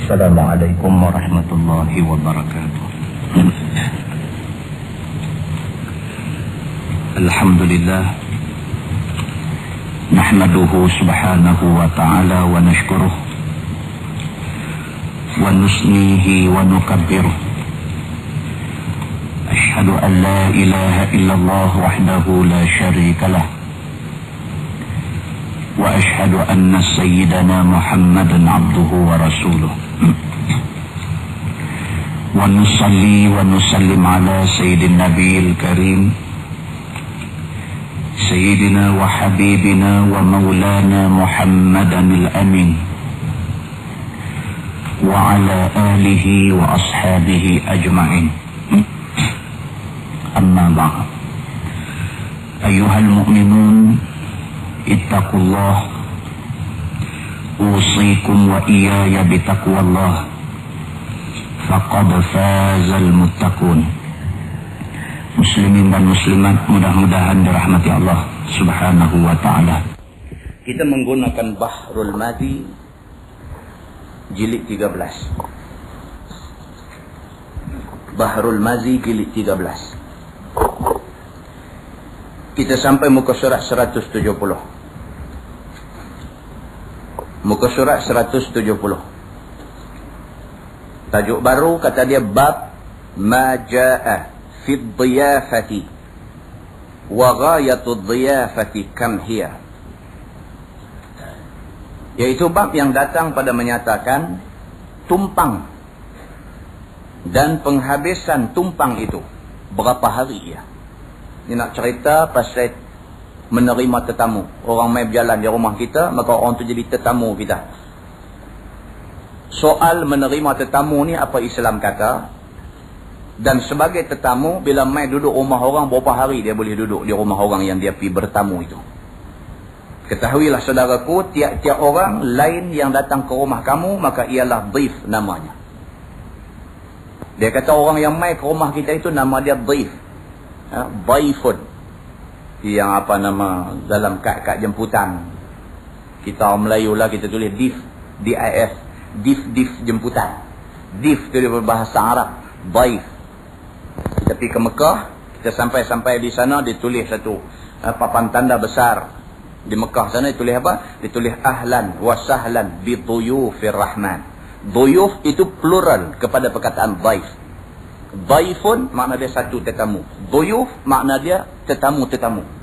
Assalamualaikum warahmatullahi wabarakatuh. Alhamdulillah, nahmaduhu subhanahu wa ta'ala wa nashkuruh wa nusnihi wa nukabbiruh. Ashhadu an la ilaha illallah wahdahu la syarika lah, wa ashhadu anna sayyidana Muhammadan abduhu wa rasuluh. Wa nusalli wa nusallim ala sayyidin nabiyil karim, sayyidina wa habibina wa maulana Muhammadan al-amin, wa ala alihi wa ashabihi ajma'in. Amma ba'd. Ayyuhal mu'minun, ittaqullah, usikum wa iyaya bitaqwallah, faqad fazal muttaqun. Muslimin dan muslimat, mudah-mudahan dirahmati Allah subhanahu wa ta'ala. Kita menggunakan Bahrul Madhi jilid 13. Bahrul Madhi jilid 13. Kita sampai muka surat 170. Muka surat 170. Tajuk baru kata dia bab ma jaa fi dhiyafati wa ghayatu dhiyafati kam hiya. Yaitu bab yang datang pada menyatakan tumpang dan penghabisan tumpang itu berapa hari ya. Ini nak cerita pasal menerima tetamu. Orang mai berjalan di rumah kita, maka orang tu jadi tetamu kita. Soal menerima tetamu ni apa Islam kata? Dan sebagai tetamu, bila mai duduk rumah orang, berapa hari dia boleh duduk di rumah orang yang dia pergi bertamu itu? Ketahuilah saudaraku, tiap-tiap orang lain yang datang ke rumah kamu, maka ialah dhaif namanya. Dia kata orang yang mai ke rumah kita itu nama dia dhaif. Dhaifun. Yang apa nama dalam kad jemputan. Kita orang Melayu lah, kita tulis DIF, DIF. DIF jemputan. DIF itu dia berbahasa Arab. Dhaif. Kita pergi ke Mekah, kita sampai di sana ditulis satu papan tanda besar. Di Mekah sana ditulis apa? Ditulis ahlan wa sahlan bi dhuyufir rahman. Dhuyuf itu plural kepada perkataan dhaif. Dhaifun makna dia satu tetamu. Dhuyuf makna dia tetamu-tetamu.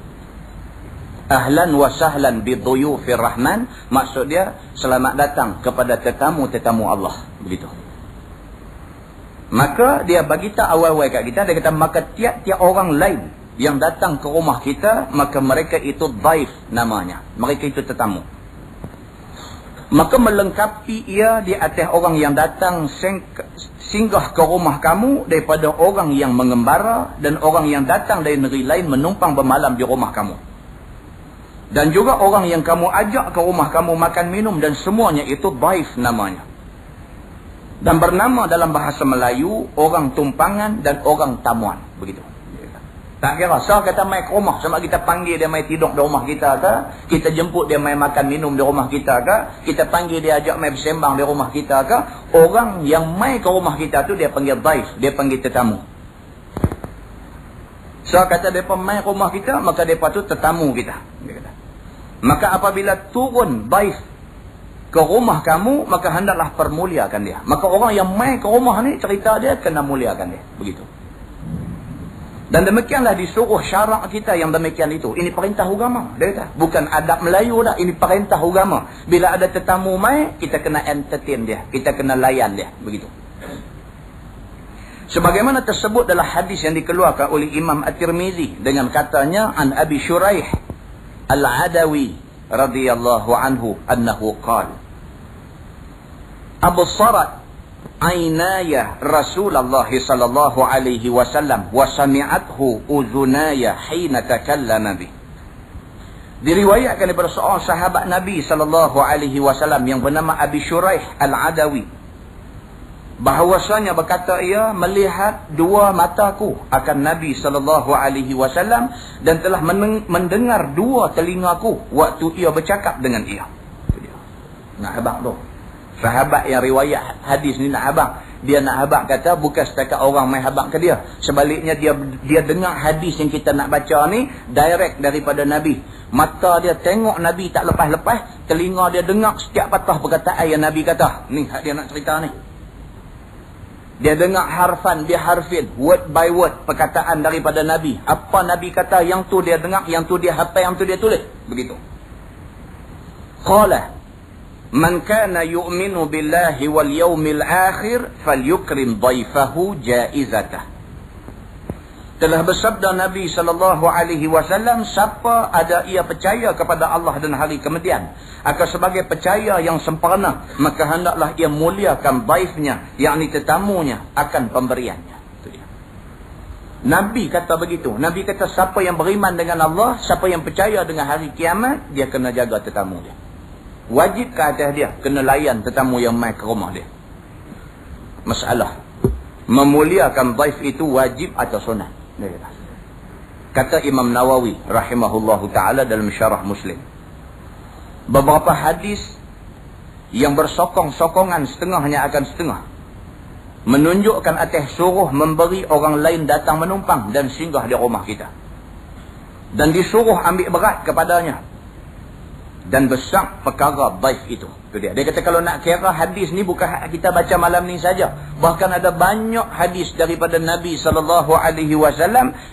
Ahlan wa sahlan bi dhuyufir rahman, maksud dia selamat datang kepada tetamu-tetamu Allah, begitu. Maka dia bagi tak awal-awal kat kita, dia kata maka tiap-tiap orang lain yang datang ke rumah kita, maka mereka itu dhaif namanya. Mereka itu tetamu. Maka melengkapi ia di atas orang yang datang singgah ke rumah kamu daripada orang yang mengembara dan orang yang datang dari negeri lain menumpang bermalam di rumah kamu. Dan juga orang yang kamu ajak ke rumah kamu makan minum dan semuanya itu dhaif namanya. Dan bernama dalam bahasa Melayu orang tumpangan dan orang tamuan, begitu. Tak kira sah kata mai ke rumah, sama kita panggil dia mai tidur di rumah kita ke, kita jemput dia mai makan minum di rumah kita ke, kita panggil dia ajak mai bersembang di rumah kita ke, orang yang mai ke rumah kita tu dia panggil dhaif, dia panggil tetamu. So kata depa mai ke rumah kita, maka depa tu tetamu kita. Maka apabila turun dhaif ke rumah kamu, maka hendaklah permuliakan dia. Maka orang yang mai ke rumah ni, cerita dia kena muliakan dia, begitu. Dan demikianlah disuruh syarak kita yang demikian itu. Ini perintah agama. Dia kata, bukan adab Melayu dah, ini perintah agama. Bila ada tetamu mai, kita kena entertain dia, kita kena layan dia, begitu. Sebagaimana tersebut dalam hadis yang dikeluarkan oleh Imam At-Tirmizi dengan katanya an Abi Shuraih Al-Adawi radhiyallahu anhu annahu qala absarat aynaya Rasulullah sallallahu alaihi wasallam wa sami'athu uzunaya hina takallama bi. Diriwayatkan daripada seorang sahabat Nabi sallallahu alaihi wasallam yang bernama Abi Shuraih Al-Adawi, bahawasanya berkata ia melihat dua mataku akan Nabi sallallahu alaihi wasallam dan telah mendengar dua telingaku waktu ia bercakap dengan ia. Nak hebat tu. Sahabat yang riwayat hadis ni nak habaq. Dia nak habaq kata bukan setakat orang mai habaq ke dia. Sebaliknya dia dengar hadis yang kita nak baca ni direct daripada Nabi. Mata dia tengok Nabi tak lepas-lepas. Telinga dia dengar setiap patah perkataan yang Nabi kata. Ni hak dia nak cerita ni. Dia dengar harfan biharfin, word by word perkataan daripada Nabi. Apa Nabi kata yang tu dia dengar, yang tu dia hafal, yang tu dia tulis. Begitu. Qala man kana yu'minu billahi wal yawmil akhir falyukrim dhaifahu jaizatah. Telah bersabda Nabi SAW, siapa ada ia percaya kepada Allah dan hari kemudian, akan sebagai percaya yang sempurna, maka hendaklah ia muliakan dhaifnya, yakni tetamunya, akan pemberiannya. Itu dia. Nabi kata begitu. Nabi kata siapa yang beriman dengan Allah, siapa yang percaya dengan hari kiamat, dia kena jaga tetamu dia. Wajib ke atas dia kena layan tetamu yang mai ke rumah dia. Masalah memuliakan dhaif itu wajib atau sunat. Kata Imam Nawawi rahimahullahu ta'ala dalam syarah Muslim, beberapa hadis yang bersokong-sokongan setengahnya akan setengah menunjukkan atas suruh memberi orang lain datang menumpang dan singgah di rumah kita, dan disuruh ambil berat kepadanya dan besar perkara dhaif itu. Itu dia. Dia kata kalau nak kira hadis ni bukan kita baca malam ni saja. Bahkan ada banyak hadis daripada Nabi SAW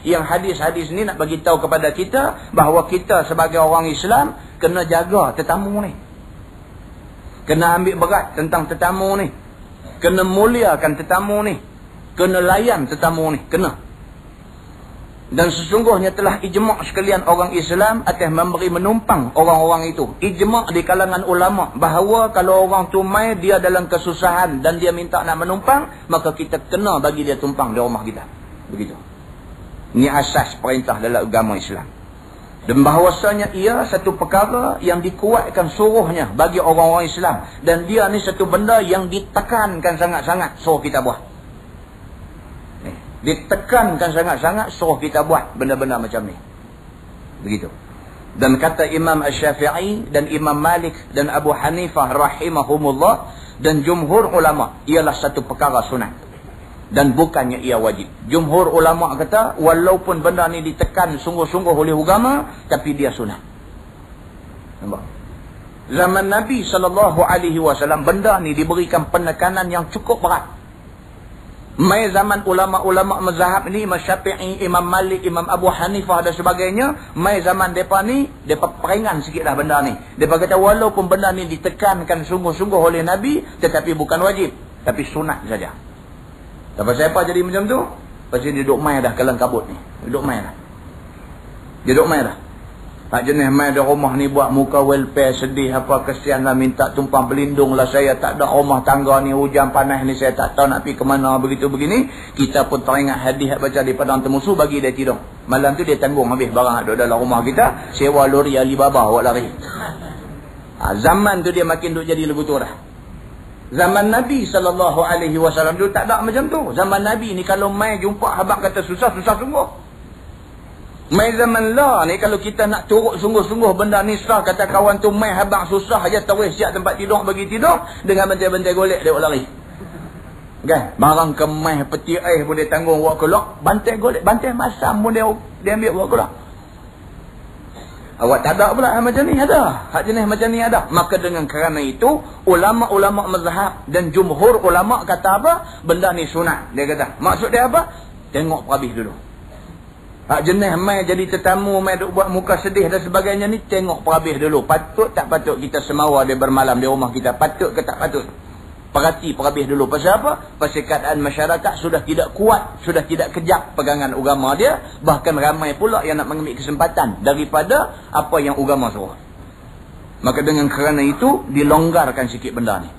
yang hadis-hadis ni nak bagi tahu kepada kita bahawa kita sebagai orang Islam kena jaga tetamu ni. Kena ambil berat tentang tetamu ni. Kena muliakan tetamu ni. Kena layan tetamu ni. Kena. Dan sesungguhnya telah ijma' sekalian orang Islam atas memberi menumpang orang-orang itu. Ijma' di kalangan ulama' bahawa kalau orang tu mai dia dalam kesusahan dan dia minta nak menumpang, maka kita kena bagi dia tumpang di rumah kita. Begitu. Ini asas perintah dalam agama Islam. Dan bahawasanya ia satu perkara yang dikuatkan suruhnya bagi orang-orang Islam. Dan dia ni satu benda yang ditekankan sangat-sangat suruh kita buat. Ditekankan sangat-sangat suruh kita buat benda-benda macam ni. Begitu. Dan kata Imam Asy-Syafi'i dan Imam Malik dan Abu Hanifah rahimahumullah dan jumhur ulama, ialah satu perkara sunat dan bukannya ia wajib. Jumhur ulama kata walaupun benda ni ditekan sungguh-sungguh oleh agama, tapi dia sunat. Nampak? Zaman Nabi SAW benda ni diberikan penekanan yang cukup berat. Mai zaman ulama-ulama mazhab ni, Imam Syafi'i, Imam Malik, Imam Abu Hanifah dan sebagainya, mai zaman depa ni, depa peringan sikitlah benda ni. Depa kata walaupun benda ni ditekankan sungguh-sungguh oleh Nabi, tetapi bukan wajib, tapi sunat saja. Tapi siapa jadi macam tu? Pasti dia duduk mai dah kelang kabut ni. Duduk mai dah. Dia duduk mai dah. Tak jenis mai di rumah ni buat muka welfare, sedih apa, kesian lah, minta tumpang pelindung lah, saya tak ada rumah tangga ni, hujan panas ni, saya tak tahu nak pergi ke mana, begitu begini. Kita pun teringat hadis baca di Padang Temusu, bagi dia tidur. Malam tu dia tanggung habis barang ada dalam rumah kita, sewa lori Alibaba buat lari. Zaman tu dia makin duk jadi lagu tu dah. Zaman Nabi SAW tu tak ada macam tu. Zaman Nabi ni kalau mai jumpa habak kata susah, susah sungguh. Mai zaman lah ni kalau kita nak turut sungguh-sungguh benda ni susah, kata kawan tu mai habang susah aja terus siap tempat tidur bagi tidur dengan bantai-bantai golek dia lari. Kan? Barang kemai peti air pun dia tanggung buat keluar, bantai golek, bantai masam pun dia ambil buat keluar. Awak tak ada pula macam ni, ada. Hak jenis macam ni ada. Maka dengan kerana itu ulama-ulama mazhab dan jumhur ulama kata apa? Benda ni sunat. Dia kata, maksud dia apa? Tengok perhabis dulu. Hak jenis mai jadi tetamu, mai duk buat muka sedih dan sebagainya ni, tengok perhabis dulu. Patut tak patut kita semawa dia bermalam di rumah kita? Patut ke tak patut? Perhati perhabis dulu. Pasal apa? Pasal keadaan masyarakat sudah tidak kuat, sudah tidak kejap pegangan agama dia. Bahkan ramai pula yang nak mengambil kesempatan daripada apa yang agama suruh. Maka dengan kerana itu, dilonggarkan sikit benda ni.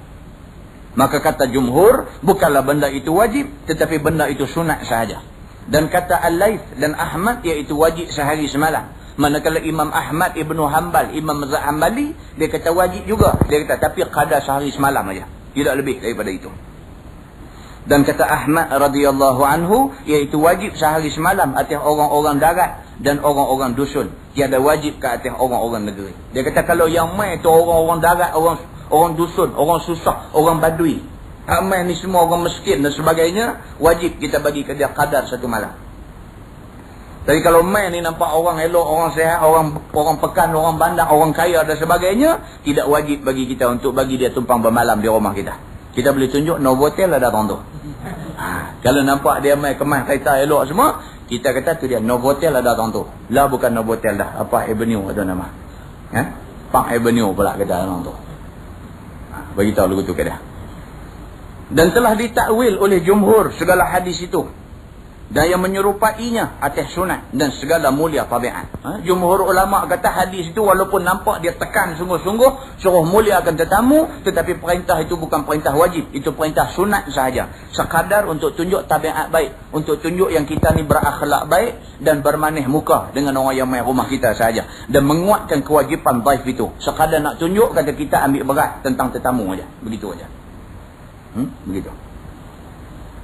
Maka kata jumhur, bukanlah benda itu wajib, tetapi benda itu sunat sahaja. Dan kata Al-Laits dan Ahmad, iaitu wajib sehari semalam. Manakala Imam Ahmad Ibnu Hanbal, Imam Mazhab Hanbali, dia kata wajib juga. Dia kata tapi qadar sehari semalam aja, tidak lebih daripada itu. Dan kata Ahmad radhiyallahu anhu, iaitu wajib sehari semalam atas orang-orang darat dan orang-orang dusun. Tiada wajib ke atas orang-orang negeri. Dia kata kalau yang mai tu orang-orang darat, orang dusun, orang susah, orang badui. Ramai ni semua orang miskin dan sebagainya, wajib kita bagi ke dia qadar satu malam. Tapi kalau main ni nampak orang elok, orang sehat, orang pekan, orang bandar, orang kaya dan sebagainya, tidak wajib bagi kita untuk bagi dia tumpang bermalam di rumah kita. Kita boleh tunjuk Novotel ada datang tu. Kalau nampak dia main kemas kereta elok semua, kita kata tu dia Novotel ada datang tu. Lah bukan Novotel dah, apa Avenue ada nama. Park Avenue pula kata orang tu. Bagi tahu lagu tu ke dia. Dan telah ditakwil oleh jumhur segala hadis itu, dan yang menyerupainya atas sunat dan segala mulia tabiat. Jumhur ulama kata hadis itu walaupun nampak dia tekan sungguh-sungguh suruh muliakan tetamu, tetapi perintah itu bukan perintah wajib, itu perintah sunat sahaja, sekadar untuk tunjuk tabiat baik, untuk tunjuk yang kita ni berakhlak baik dan bermanih muka dengan orang yang main rumah kita sahaja, dan menguatkan kewajipan dhaif itu, sekadar nak tunjuk kata kita ambil berat tentang tetamu aja, begitu aja. Begitu.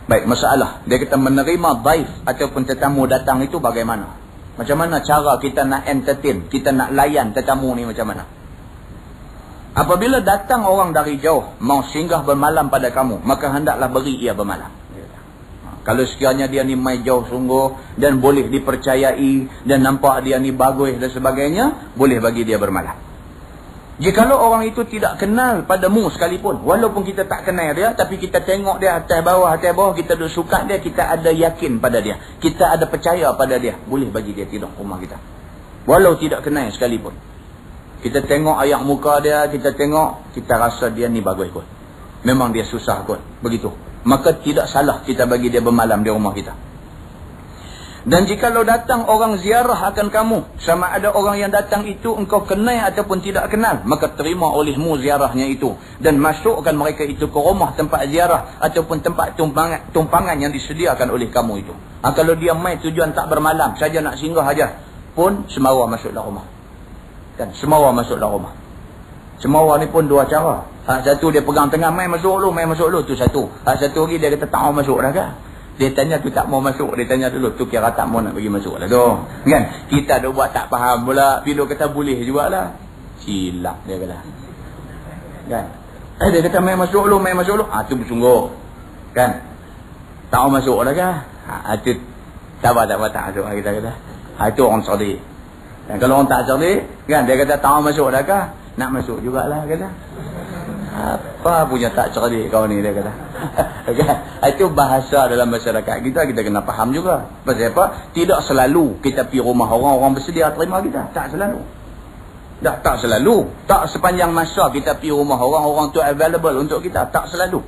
Baik, masalah dia kata menerima dhaif ataupun tetamu datang itu bagaimana? Macam mana cara kita nak entertain, kita nak layan tetamu ni macam mana? Apabila datang orang dari jauh mau singgah bermalam pada kamu, maka hendaklah beri ia bermalam. Kalau sekiranya dia ni mai jauh sungguh dan boleh dipercayai dan nampak dia ni bagus dan sebagainya, boleh bagi dia bermalam. Jikalau orang itu tidak kenal padamu sekalipun, walaupun kita tak kenal dia, tapi kita tengok dia atas bawah, kita duduk suka dia, kita ada yakin pada dia, kita ada percaya pada dia, boleh bagi dia tidur rumah kita. Walau tidak kenal sekalipun. Kita tengok ayak muka dia, kita tengok, kita rasa dia ni bagus kot. Memang dia susah kot. Begitu. Maka tidak salah kita bagi dia bermalam di rumah kita. Dan jikalau datang orang ziarah akan kamu, sama ada orang yang datang itu engkau kenal ataupun tidak kenal, maka terima olehmu ziarahnya itu, dan masukkan mereka itu ke rumah tempat ziarah ataupun tempat tumpangan yang disediakan oleh kamu itu. Kalau dia mai tujuan tak bermalam, saja nak singgah aja, pun semawa masuklah rumah. Kan, semawa masuklah rumah. Semawa ni pun dua cara. Satu dia pegang tengah, mai masuk lu, tu satu. Satu lagi dia kata tak mau masuk dah kan. Dia tanya tu tak mau masuk, dia tanya dulu tu kira tak mau nak bagi masuk lah tu. Kan? Kita dah buat tak faham pula, Pilo kata boleh jugalah. Silap dia kata. Kan? Dia kata mai masuk lu. Tu bersungguh. Kan? Tak mau masuk lah kan? Tu sabar tak masuk kita kata. Itu orang cerdik. Dan kalau orang tak cerdik, kan dia kata tak mau masuk dah kan? Nak masuk jugalah kata. Apa punya tak cerdik kau ni, dia kata. Itu bahasa dalam masyarakat kita kena faham juga. Pasal apa? Tidak selalu kita pergi rumah orang bersedia terima kita. Tak selalu. Tak selalu. Tak sepanjang masa kita pergi rumah orang tu available untuk kita. Tak selalu.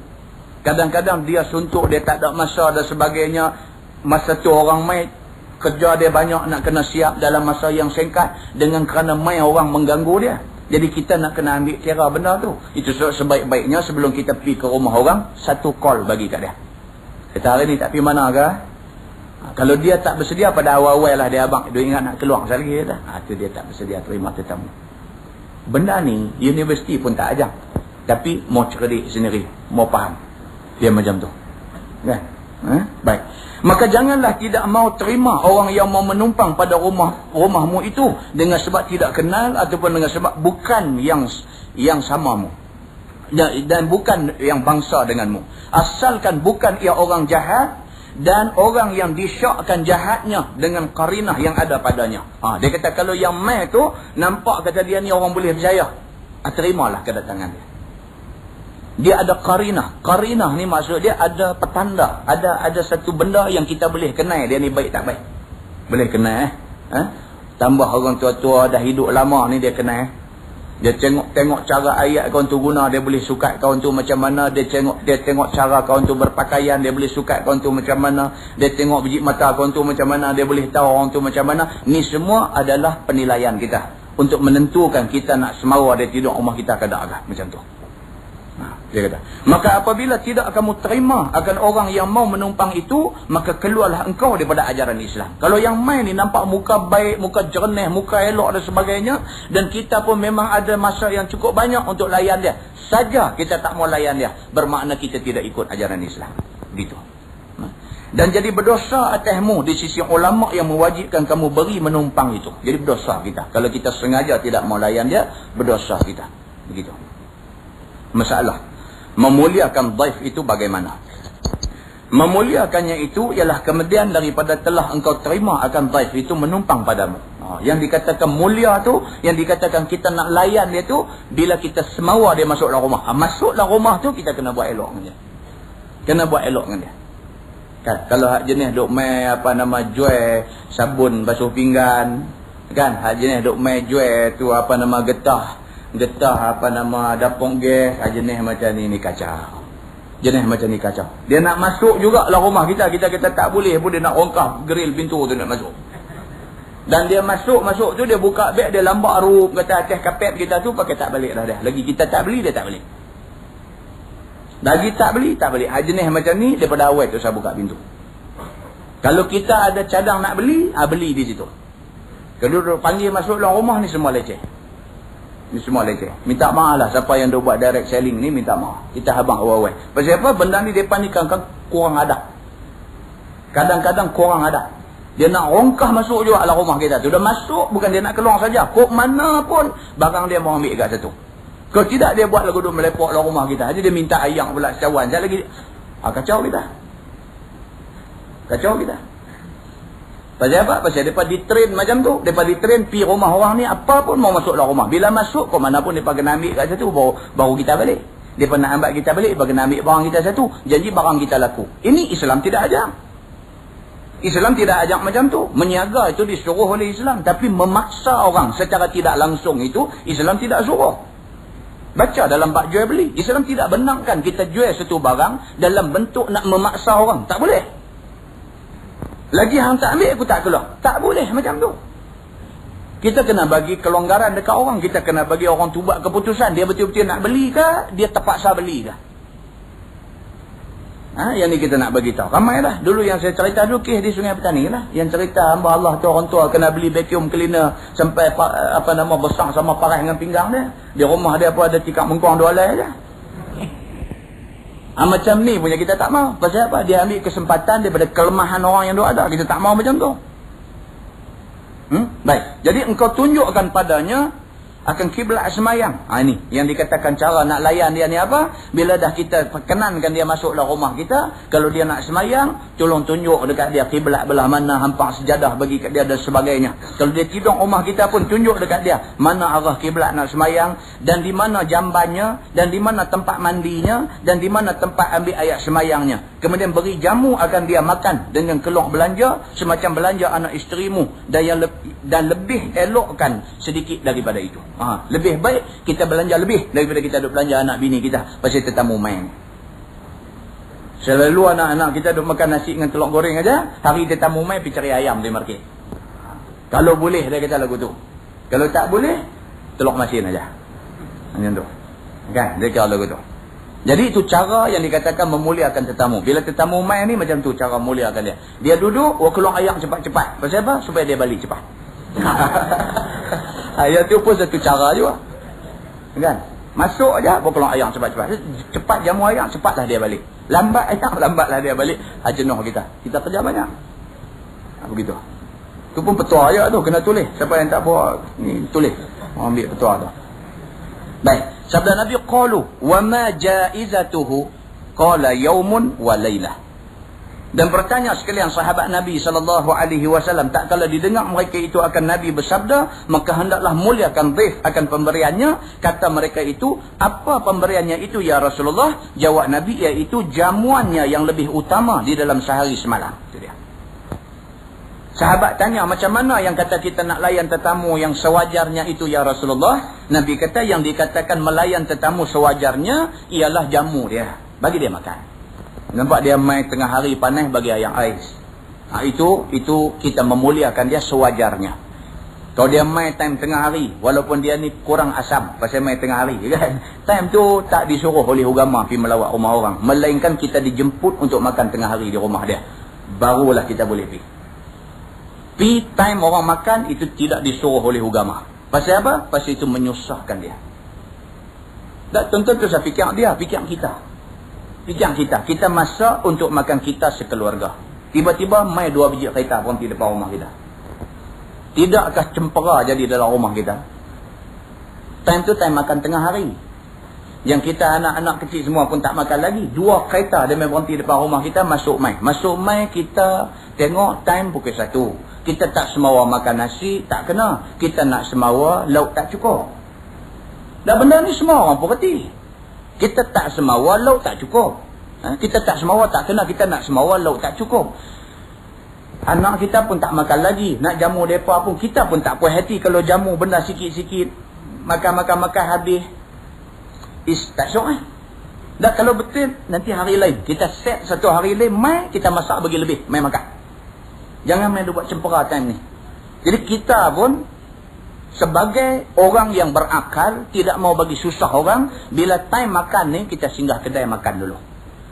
Kadang-kadang dia suntuk, dia tak ada masa dan sebagainya. Masa tu orang mai, kerja dia banyak, nak kena siap dalam masa yang singkat, dengan kerana mai orang mengganggu dia. Jadi kita nak kena ambil kira benda tu. Itu sebaik-baiknya sebelum kita pergi ke rumah orang, satu call bagi kat dia. Kata hari ni tak pergi mana ke? Kalau dia tak bersedia pada awal-awal lah dia abang, dia ingat nak keluar sekali lagi kata. Itu dia tak bersedia terima tetamu. Benda ni universiti pun tak ajar. Tapi mau cerdik sendiri, mau faham. Dia macam tu. Kan? Baik. Maka janganlah tidak mau terima orang yang mau menumpang pada rumahmu itu dengan sebab tidak kenal ataupun dengan sebab bukan yang samamu dan bukan yang bangsa denganmu. Asalkan bukan ia orang jahat dan orang yang disyakkan jahatnya dengan qarinah yang ada padanya. Dia kata kalau yang mai tu nampak kata dia ni orang boleh percaya, terimalah kedatangan dia. Dia ada qarinah. Qarinah ni maksud dia ada petanda. Ada satu benda yang kita boleh kenal dia ni baik tak baik. Boleh kenal Tambah orang tua-tua dah hidup lama ni dia kenal. Dia tengok cara ayat kawan tu guna, dia boleh suka kawan tu macam mana. Dia tengok cara kawan tu berpakaian, dia boleh suka kawan tu macam mana. Dia tengok biji mata kawan tu macam mana, dia boleh tahu orang tu macam mana. Ni semua adalah penilaian kita untuk menentukan kita nak semawa dia tidur rumah kita ke tak, macam tu. Dia kata, maka apabila tidak kamu terima akan orang yang mau menumpang itu, maka keluarlah engkau daripada ajaran Islam. Kalau yang main ni nampak muka baik, muka jernih, muka elok dan sebagainya, dan kita pun memang ada masa yang cukup banyak untuk layan dia, saja kita tak mau layan dia, bermakna kita tidak ikut ajaran Islam. Gitu. Dan jadi berdosa atasmu di sisi ulama yang mewajibkan kamu beri menumpang itu. Jadi berdosa kita. Kalau kita sengaja tidak mau layan dia, berdosa kita. Begitu. masalah. Memuliakan dhaif itu bagaimana? Memuliakannya itu ialah kemudian daripada telah engkau terima akan dhaif itu menumpang padamu. Yang dikatakan mulia tu, yang dikatakan kita nak layan dia tu, bila kita semawa dia masuk dalam rumah. Masuk dalam rumah tu kita kena buat elok dengan dia. Kena buat elok dengan dia. Kan? Kalau hak jenis duk mai jual sabun basuh pinggan, kan? Hak jenis duk mai jual tu getah dapur gas, hak jenis macam ni kacau. Jenis macam ni kacau. Dia nak masuk juga lah rumah kita. Kita tak boleh pun dia nak rongkah grill pintu tu nak masuk. Dan dia masuk tu dia buka beg, dia lambak rup kata atas kapet kita tu pakai tak balik dah dah. Lagi kita tak beli, dia tak balik. Lagi tak beli. Jenis macam ni daripada awal tu saya buka pintu. Kalau kita ada cadang nak beli, beli di situ. Kalau panggil masuk dalam rumah ni semua leceh. Ni semua leceh. Minta maaf lah siapa yang dah buat direct selling ni, minta maaf. Kita habang awal-awal. Pasal apa? Benda ni mereka ni kadang-kadang kurang adab. Kadang-kadang kurang adab. Dia nak rongkah masuk juga dalam rumah kita tu. Dah masuk, bukan dia nak keluar saja. Kok mana pun barang dia mau ambil kat situ. Kalau tidak dia buat lagu duk melepok dalam rumah kita. Jadi dia minta ayam pula secawan. Sekejap lagi kacau kita. Kacau kita. Pasal apa? Pasal mereka ditrain macam tu. Mereka ditrain pergi rumah orang ni, apa pun mau masuk dalam rumah. Bila masuk, kok mana pun mereka kena ambil kat situ, baru kita balik. Mereka nak ambil kita balik, mereka kena ambil barang kita satu. Janji barang kita laku. Ini Islam tidak ajak. Islam tidak ajak macam tu. Menyaga itu disuruh oleh Islam. Tapi memaksa orang secara tidak langsung itu, Islam tidak suruh. Baca dalam bab jual beli. Islam tidak benarkan kita jual satu barang dalam bentuk nak memaksa orang. Tak boleh. Lagi hang tak ambil, aku tak keluar. Tak boleh macam tu. Kita kena bagi kelonggaran dekat orang. Kita kena bagi orang tu buat keputusan. Dia betul-betul nak beli ke? Dia terpaksa beli ke? Yang ni kita nak bagi tahu. Ramai lah. Dulu yang saya cerita dulu, kes di Sungai Petani lah. Yang cerita hamba Allah tu orang tua kena beli vacuum cleaner sampai besar sama paras dengan pinggang dia. Di rumah dia pun ada tikar mengkuang 2 helai je. Macam ni punya kita tak mau. Pasal apa? Dia ambil kesempatan daripada kelemahan orang yang ada. Kita tak mau macam tu. Baik. Jadi engkau tunjukkan padanya akan kiblat semayang. Ini yang dikatakan cara nak layan dia ni apa? Bila dah kita perkenankan dia masuk dalam rumah kita, kalau dia nak semayang, tolong tunjuk dekat dia kiblat belah mana, hampak sejadah bagi kat dia dan sebagainya. Kalau dia tidur rumah kita pun tunjuk dekat dia mana arah kiblat nak semayang, dan di mana jambannya, dan di mana tempat mandinya, dan di mana tempat ambil ayat semayangnya. Kemudian beri jamu akan dia makan dengan keluar belanja semacam belanja anak isterimu, dan lebih elokkan sedikit daripada itu. Lebih baik kita belanja lebih daripada kita duk belanja anak bini kita pasal tetamu main. Selalu anak-anak kita duk makan nasi dengan telur goreng aja, hari tetamu main pergi cari ayam di market. Kalau boleh dia kata lagu tu. Kalau tak boleh, telur masin aja. Macam tu. Kan? Dia kata lagu tu. Jadi itu cara yang dikatakan memuliakan tetamu. Bila tetamu main ni macam tu cara memuliakan dia. Dia duduk, keluar ayam cepat-cepat. Pasal apa? Supaya dia balik cepat. Ayat tu pun satu cara juga. Kan? Masuk aja, keluar ayam cepat-cepat. Cepat jamu ayam, cepatlah dia balik. Lambat ayam, lambatlah dia balik. Jenuh kita. Kita kerja banyak. Begitu. Tu pun petua aja tu, kena tulis. Siapa yang tak buat ni tulis. Ambil petua tu. Baik. Sabda Nabi qalu wa ma jaizatuhu qala yaumun wa lailah. Dan bertanya sekalian sahabat Nabi SAW, tak kala didengar mereka itu akan Nabi bersabda, maka hendaklah muliakan dhaif akan pemberiannya. Kata mereka itu, apa pemberiannya itu ya Rasulullah? Jawab Nabi, iaitu jamuannya yang lebih utama di dalam sehari semalam. Itu dia. Sahabat tanya, macam mana yang kata kita nak layan tetamu yang sewajarnya itu ya Rasulullah? Nabi kata, yang dikatakan melayan tetamu sewajarnya ialah jamu dia, bagi dia makan. Nampak dia main tengah hari panas bagi ayam ais. Itu kita memuliakan dia sewajarnya. Kalau dia main time tengah hari, walaupun dia ni kurang asam pasal main tengah hari kan, time tu tak disuruh oleh agama pergi melawat rumah orang, melainkan kita dijemput untuk makan tengah hari di rumah dia, barulah kita boleh pergi. Pergi time orang makan itu tidak disuruh oleh agama. Pasal apa? Pasal itu menyusahkan dia. Tak tuan-tuan tu saya fikir dia, fikir kita. Fikir kita. Kita masak untuk makan kita sekeluarga. Tiba-tiba mai 2 biji kereta berhenti depan rumah kita. Tidakkah cempera jadi dalam rumah kita? Time tu time makan tengah hari. Yang kita anak-anak kecil semua pun tak makan lagi. 2 kereta dia main berhenti depan rumah kita, masuk mai. Masuk mai kita tengok time pukul 1. Kita tak semawa makan nasi, tak kena. Kita nak semawa lauk tak cukup. Dah benda ni semua orang pun reti. Kita tak semawa lauk tak cukup. Kita tak semawa tak kena, kita nak semawa lauk tak cukup. Anak kita pun tak makan lagi. Nak jamu mereka pun kita pun tak puas hati kalau jamu benda sikit-sikit. Makan habis. Tak syok dah. Kalau betul nanti hari lain kita set satu hari lain, mai kita masak bagi lebih, mai makan. Jangan main buat cempera time ni. Jadi kita pun sebagai orang yang berakal, tidak mau bagi susah orang. Bila time makan ni, kita singgah kedai makan dulu.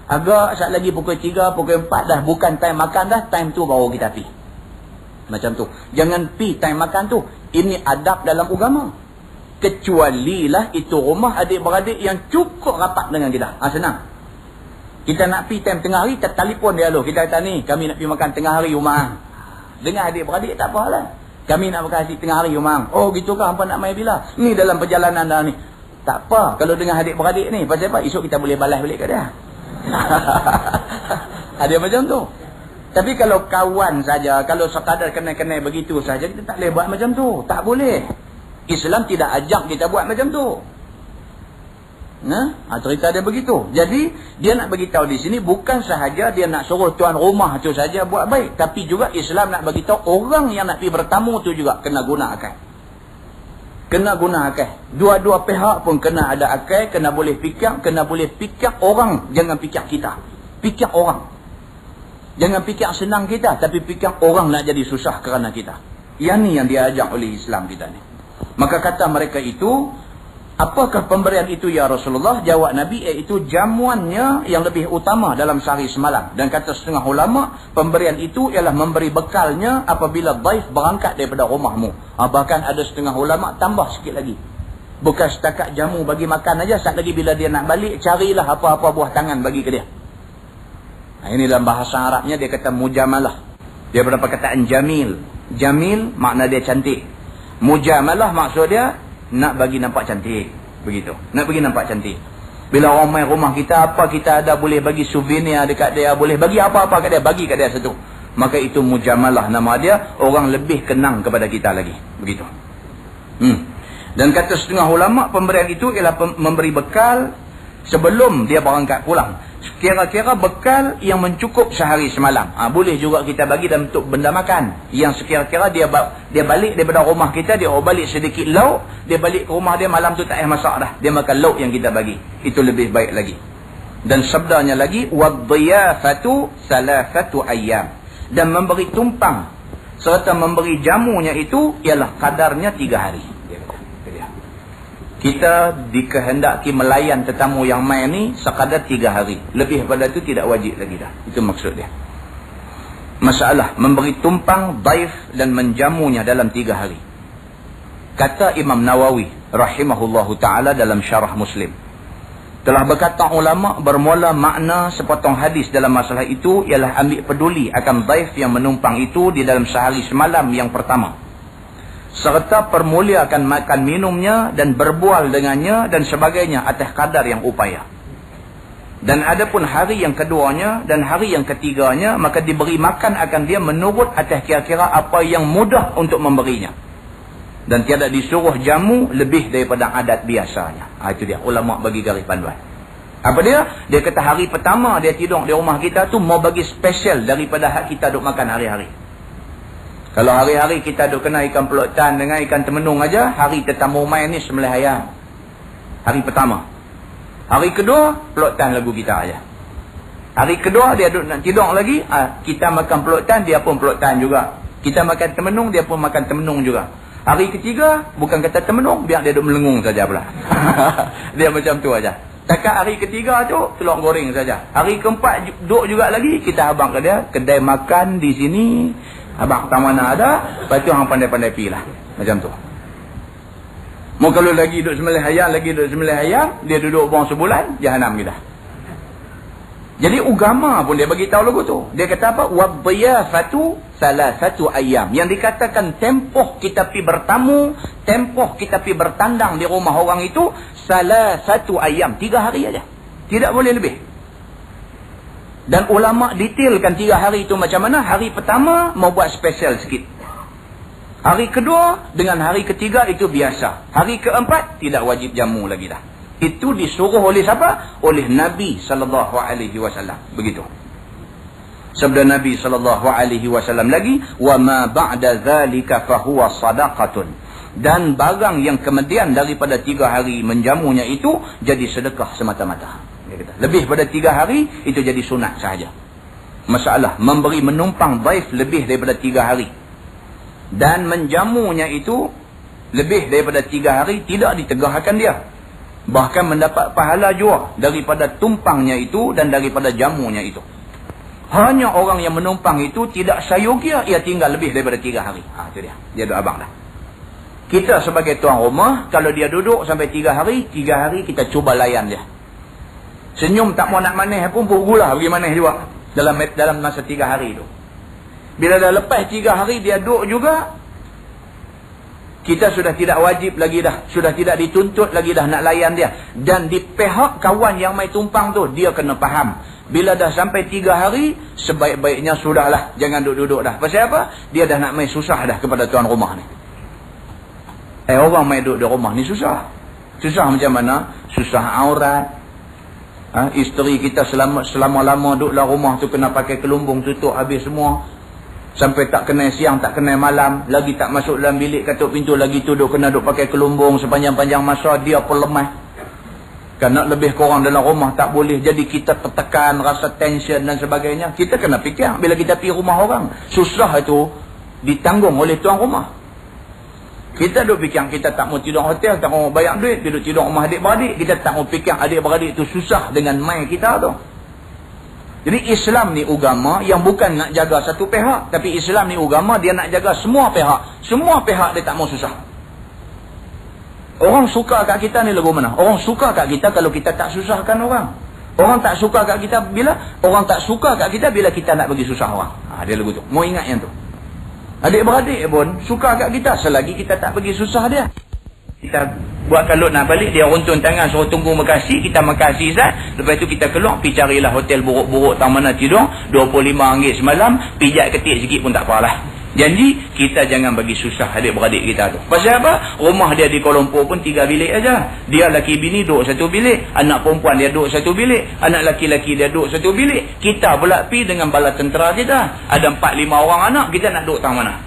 Agak saat lagi pukul 3, pukul 4 dah bukan time makan dah, time tu baru kita pi. Macam tu. Jangan pi time makan tu. Ini adab dalam agama. Kecualilah itu rumah adik-beradik yang cukup rapat dengan kita. Senang. Kita nak pergi time tengah hari, kita telefon dia dulu. Kita kata ni, kami nak pergi makan tengah hari rumah. Dengan adik-beradik tak apalah. Kami nak makan nasi tengah hari rumah. Oh gitu kah, hampa nak main bila? Ni dalam perjalanan dah ni. Tak apa, kalau dengan adik-beradik ni. Pasal apa? Esok kita boleh balas balik ke dia. Ada macam tu. Tapi kalau kawan saja, kalau sekadar kenal-kenal begitu saja, kita tak boleh buat macam tu. Tak boleh. Islam tidak ajak kita buat macam tu. Cerita dia begitu. Jadi dia nak beritahu di sini bukan sahaja dia nak suruh tuan rumah tu saja buat baik, tapi juga Islam nak beritahu orang yang nak pergi bertamu tu juga kena guna akal. Kena guna akal. Dua-dua pihak pun kena ada akal, kena boleh fikir orang, jangan fikir kita. Fikir orang. Jangan fikir senang kita, tapi fikir orang nak jadi susah kerana kita. Yang ni yang diajak oleh Islam kita ni. Maka kata mereka itu, apakah pemberian itu ya Rasulullah? Jawab Nabi, iaitu jamuannya yang lebih utama dalam sehari semalam. Dan kata setengah ulama, pemberian itu ialah memberi bekalnya apabila daif berangkat daripada rumahmu. Bahkan ada setengah ulama tambah sikit lagi. Bukan setakat jamu bagi makan aja, saat lagi bila dia nak balik, carilah apa-apa buah tangan bagi ke dia. Ini dalam bahasa Arabnya dia kata mujamalah. Dia berapa perkataan jamil. Jamil makna dia cantik. Mujamalah maksud dia nak bagi nampak cantik. Begitu. Nak bagi nampak cantik. Bila orang main rumah kita, apa kita ada boleh bagi souvenir dekat dia, boleh bagi apa-apa kat dia, bagi kat dia satu. Maka itu mujamalah nama dia, orang lebih kenang kepada kita lagi. Begitu. Dan kata setengah ulama, pemberian itu ialah memberi bekal sebelum dia berangkat pulang. Kira-kira bekal yang mencukup sehari semalam. Boleh juga kita bagi dalam bentuk benda makan. Yang sekira-kira dia balik daripada rumah kita, dia balik sedikit lauk, dia balik ke rumah dia malam tu tak payah masak dah. Dia makan lauk yang kita bagi. Itu lebih baik lagi. Dan sabdanya lagi, وَالضِّيَافَةُ ثَلَاثَةُ أَيَّامٍ. Dan memberi tumpang serta memberi jamunya itu ialah kadarnya 3 hari. Kita dikehendaki melayan tetamu yang main ni sekadar 3 hari. Lebih pada itu tidak wajib lagi dah. Itu maksud dia. Masalah memberi tumpang, daif dan menjamunya dalam 3 hari. Kata Imam Nawawi rahimahullahu ta'ala dalam syarah Muslim. Telah berkata ulama, bermula makna sepotong hadis dalam masalah itu ialah ambil peduli akan daif yang menumpang itu di dalam sehari semalam yang pertama. Serta permuliakan makan minumnya dan berbual dengannya dan sebagainya atas kadar yang upaya. Dan adapun hari yang keduanya dan hari yang ketiganya, maka diberi makan akan dia menurut atas kira-kira apa yang mudah untuk memberinya. Dan tiada disuruh jamu lebih daripada adat biasanya. Itu dia, ulama bagi garis panduan. Apa dia? Dia kata hari pertama dia tidur di rumah kita tu mau bagi spesial daripada hak kita duk makan hari-hari. Kalau hari-hari kita duk kena ikan pelotan dengan ikan temenung aja, hari tetamu main ni sembelih ayam. Hari pertama. Hari kedua, pelotan lagu kita aja. Hari kedua dia duk nak tidur lagi, kita makan pelotan, dia pun pelotan juga. Kita makan temenung, dia pun makan temenung juga. Hari ketiga, bukan kata temenung, biar dia duk melengung saja pula. Dia macam tu aja. Takat hari ketiga tu, telur goreng saja. Hari keempat, duk juga lagi, kita abang ke dia, kedai makan di sini, abang tak mana ada, lepas tu orang pandai-pandai pergi lah. Macam tu. Mau kalau lagi duduk sembelih ayam, dia duduk buang sebulan, jahanam kita. Jadi agama pun dia bagi tahu lagu tu. Dia kata apa? Wadhiyafatu salasatu ayyam. Yang dikatakan tempoh kita pi bertamu, tempoh kita pi bertandang di rumah orang itu salasatu ayyam, 3 hari aja. Tidak boleh lebih. Dan ulama detailkan 3 hari itu macam mana. Hari pertama mau buat special sikit. Hari kedua dengan hari ketiga itu biasa. Hari keempat tidak wajib jamu lagi dah. Itu disuruh oleh siapa? Oleh Nabi SAW. Begitu. Sabda Nabi SAW lagi, wa ma ba'da zalika fahuwa sadaqatun. Dan barang yang kemudian daripada 3 hari menjamunya itu jadi sedekah semata-mata. Lebih pada 3 hari itu jadi sunat sahaja. Masalah memberi menumpang daif lebih daripada 3 hari. Dan menjamunya itu lebih daripada 3 hari tidak ditegahkan dia. Bahkan mendapat pahala jua daripada tumpangnya itu dan daripada jamunya itu. Hanya orang yang menumpang itu tidak sayogia ia tinggal lebih daripada 3 hari. Itu dia. Dia duk abang dah. Kita sebagai tuan rumah, kalau dia duduk sampai 3 hari, 3 hari kita cuba layan dia. Senyum tak mau nak manis pun gula pergi manis juga. Dalam masa 3 hari itu. Bila dah lepas 3 hari dia duduk juga, kita sudah tidak wajib lagi dah. Sudah tidak dituntut lagi dah nak layan dia. Dan di pihak kawan yang mai tumpang tu, dia kena faham. Bila dah sampai 3 hari, sebaik-baiknya sudahlah. Jangan duduk-duduk dah. Pasal apa? Dia dah nak mai susah dah kepada tuan rumah ni. Orang mai duduk di rumah ni susah. Susah macam mana? Susah aurat. Isteri kita selama-lama duduk dalam rumah tu kena pakai kelumbung tutup habis semua. Sampai tak kena siang, tak kena malam. Lagi tak masuk dalam bilik, katuk pintu lagi tu duk kena duk pakai kelumbung sepanjang-panjang masa. Dia pun lemah. Kerana lebih kurang dalam rumah tak boleh. Jadi kita tertekan, rasa tension dan sebagainya. Kita kena fikir bila kita pergi rumah orang. Susah itu ditanggung oleh tuan rumah. Kita duk fikir kita tak mau tidur hotel, tak mau bayar duit. Kita duk tidur rumah adik-beradik. Kita tak mau fikir adik-beradik itu susah dengan mai kita tu. Jadi Islam ni agama yang bukan nak jaga satu pihak. Tapi Islam ni agama dia nak jaga semua pihak. Semua pihak dia tak mau susah. Orang suka kat kita ni lagu mana? Orang suka kat kita kalau kita tak susahkan orang. Orang tak suka kat kita bila? Orang tak suka kat kita bila kita nak bagi susah orang. Dia lagu tu. Mau ingat yang tu. Adik-beradik pun suka kat kita selagi kita tak bagi susah dia. Kita buat kalut nak balik, dia runtun tangan suruh tunggu makasih, kita makasih Zat. Lepas tu kita keluar, pergi carilah hotel buruk-buruk tang mana tidur, RM25 semalam, pijat ketik sikit pun tak apalah. Janji, kita jangan bagi susah adik-beradik kita tu. Pasal apa? Rumah dia di Kuala Lumpur pun 3 bilik aja. Dia laki bini duduk 1 bilik, anak perempuan dia duduk 1 bilik, anak laki-laki dia duduk 1 bilik. Kita pula pergi dengan bala tentera kita. Ada 4-5 orang anak, kita nak duduk tang mana?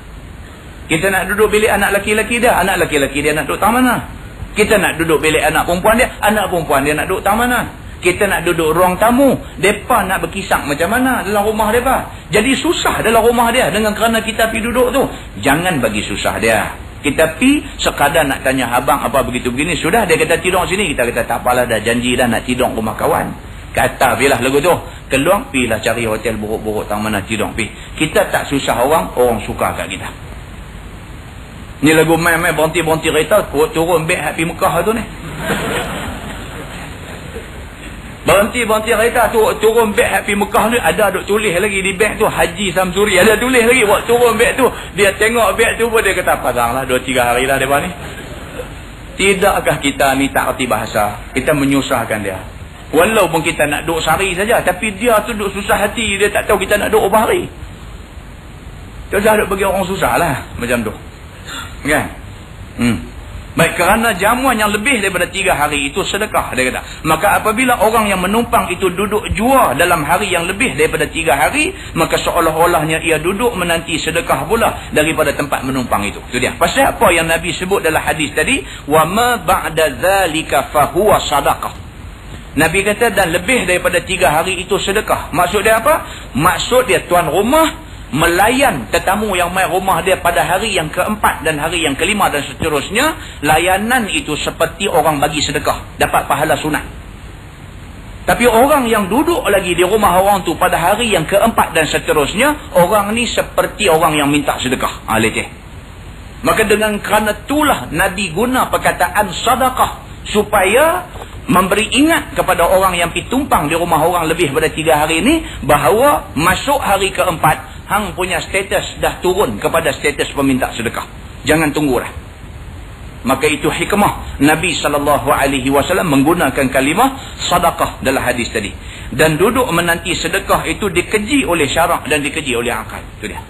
Kita nak duduk bilik anak laki-laki dia, anak laki-laki dia nak duduk tang mana? Kita nak duduk bilik anak perempuan dia, anak perempuan dia nak duduk tang mana? Kita nak duduk ruang tamu, mereka nak berkisah macam mana dalam rumah mereka. Jadi susah dalam rumah dia dengan kerana kita pergi duduk tu. Jangan bagi susah dia. Kita pergi sekadar nak tanya abang apa begitu begini, sudah dia kata tidur sini, kita kata tak apalah dah janji dah nak tidur rumah kawan. Kata bilah lagu tu, keluar pergilah cari hotel buruk-buruk tang mana tidur pergi. Kita tak susah orang, orang suka kat kita. Ni lagu main-main berhenti-berhenti kereta, turun beg happy Mekah tu ni. Berhenti-berhenti kereta tu, turun beg happy Mekah ni, ada duk tulis lagi di beg tu, Haji Samsuri, ada tulis lagi, buat turun beg tu, dia tengok beg tu pun dia kata, padanglah 2-3 hari lah mereka ni. Tidakkah kita ni tak erti bahasa, kita menyusahkan dia. Walaupun kita nak duduk sehari saja, tapi dia tu duduk susah hati, dia tak tahu kita nak duduk berapa hari. Dia dah duduk bagi orang susah lah, macam tu. Kan? Baik, kerana jamuan yang lebih daripada 3 hari itu sedekah, dia kata. Maka apabila orang yang menumpang itu duduk jua dalam hari yang lebih daripada 3 hari, maka seolah-olahnya ia duduk menanti sedekah pula daripada tempat menumpang itu. Itu dia. Pasal apa yang Nabi sebut dalam hadis tadi, wa ma ba'da zalika fahuwa sadaqah. Nabi kata dan lebih daripada 3 hari itu sedekah. Maksud dia apa? Maksud dia tuan rumah melayan tetamu yang mai rumah dia pada hari yang keempat dan hari yang kelima dan seterusnya. Layanan itu seperti orang bagi sedekah, dapat pahala sunat. Tapi orang yang duduk lagi di rumah orang tu pada hari yang keempat dan seterusnya, orang ni seperti orang yang minta sedekah. Leceh. Maka dengan kerana itulah Nabi guna perkataan sedekah, supaya memberi ingat kepada orang yang pergi tumpang di rumah orang lebih daripada 3 hari ini, bahawa masuk hari keempat, hang punya status dah turun kepada status peminta sedekah. Jangan tunggulah. Maka itu hikmah Nabi SAW menggunakan kalimah sadaqah dalam hadis tadi. Dan duduk menanti sedekah itu dikeji oleh syarak dan dikeji oleh akal. Itu dia.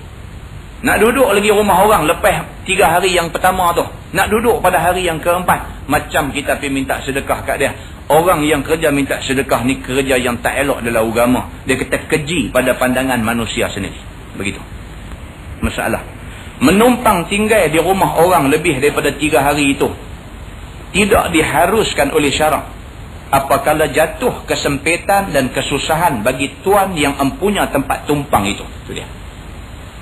Nak duduk lagi rumah orang lepas 3 hari yang pertama tu, nak duduk pada hari yang keempat, macam kita pergi minta sedekah kat dia. Orang yang kerja minta sedekah ni kerja yang tak elok dalam agama. Dia kata keji pada pandangan manusia sendiri. Begitu masalah. Menumpang tinggal di rumah orang lebih daripada 3 hari itu tidak diharuskan oleh syarak apabila jatuh kesempitan dan kesusahan bagi tuan yang empunya tempat tumpang itu. Itu dia.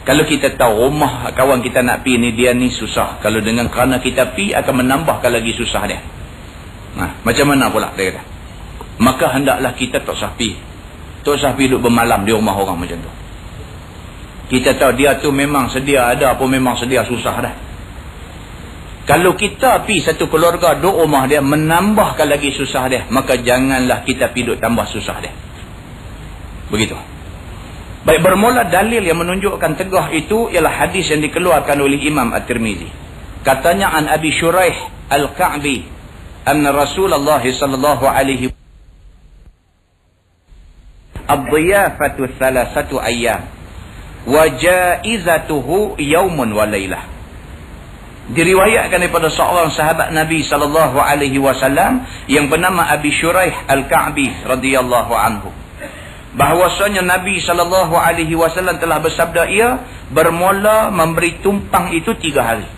Kalau kita tahu rumah kawan kita nak pi ni, dia ni susah, kalau dengan kerana kita pi akan menambahkan lagi susah dia. Macam mana pula dia kata, maka hendaklah kita tak usah pi duduk bermalam di rumah orang macam tu. Kita tahu dia tu memang sedia ada pun memang sedia susah dah. Kalau kita pi satu keluarga duduk rumah dia menambahkan lagi susah dia, maka janganlah kita pi duduk tambah susah dia. Begitu. Baik, bermula dalil yang menunjukkan tegah itu ialah hadis yang dikeluarkan oleh Imam At-Tirmizi. Katanya an Abi Shuraih Al-Ka'bi anna Rasulullah sallallahu alaihi ad-dhiyafatu 3 ayyam wa jaizatuhu yaumun wa lailah. Diriwayatkan daripada seorang sahabat Nabi sallallahu alaihi wasallam yang bernama Abi Shuraih Al-Ka'bi radhiyallahu anhu, bahawasanya Nabi SAW telah bersabda, ia bermula memberi tumpang itu 3 hari.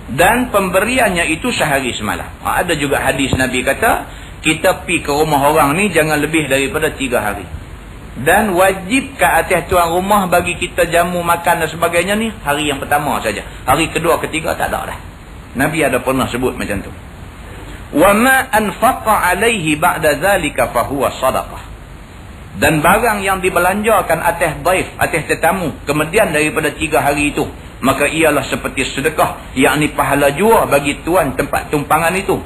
Dan pemberiannya itu sehari semalam. Ada juga hadis Nabi kata, kita pi ke rumah orang ni jangan lebih daripada 3 hari. Dan wajib ke atas tuan rumah bagi kita jamu, makan dan sebagainya ni hari yang pertama saja. Hari kedua, ketiga tak ada dah. Nabi ada pernah sebut macam tu. Wa ma anfaqa alaihi ba'da zalika fahuwa sadaqah. Dan barang yang dibelanjakan atas daif, atas tetamu, kemudian daripada 3 hari itu, maka ialah seperti sedekah, yakni pahala jua bagi tuan tempat tumpangan itu.